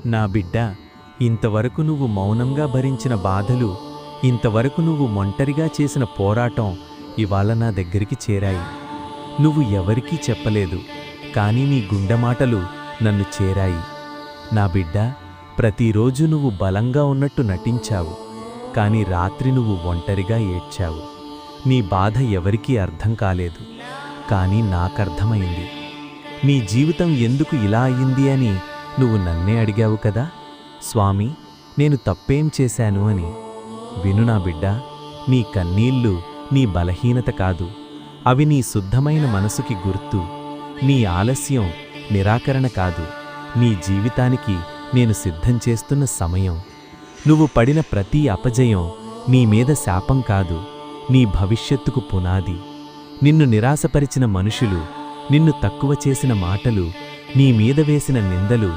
నా బిడ్డా, ఇంతవరకు నువ్వు మౌనంగా భరించిన బాధలు, ఇంతవరకు నువ్వు ఒంటరిగా చేసిన పోరాటం ఇవాళ నా దగ్గరికి చేరాయి. నువ్వు ఎవరికీ చెప్పలేదు, కానీ నీ గుండె మాటలు నన్ను చేరాయి. నా బిడ్డా, ప్రతిరోజు నువ్వు బలంగా ఉన్నట్టు నటించావు, కాని రాత్రి నువ్వు ఒంటరిగా ఏడ్చావు. నీ బాధ ఎవరికీ అర్థం కాలేదు, కానీ నాకర్థమైంది. నీ జీవితం ఎందుకు ఇలా అయింది అని నువ్వు నన్నే అడిగావు కదా, స్వామి, నేను తప్పేం చేశాను అని. విను నా బిడ్డా, నీ కన్నీళ్ళు నీ బలహీనత కాదు, అవి నీ శుద్ధమైన మనసుకి గుర్తు. నీ ఆలస్యం నిరాకరణ కాదు, నీ జీవితానికి నేను సిద్ధం చేస్తున్న సమయం. నువ్వు పడిన ప్రతి అపజయం నీ మీద శాపం కాదు, నీ భవిష్యత్తుకు పునాది. నిన్ను నిరాశపరిచిన మనుషులు, నిన్ను తక్కువ చేసిన మాటలు, నీ మీద వేసిన నిందలు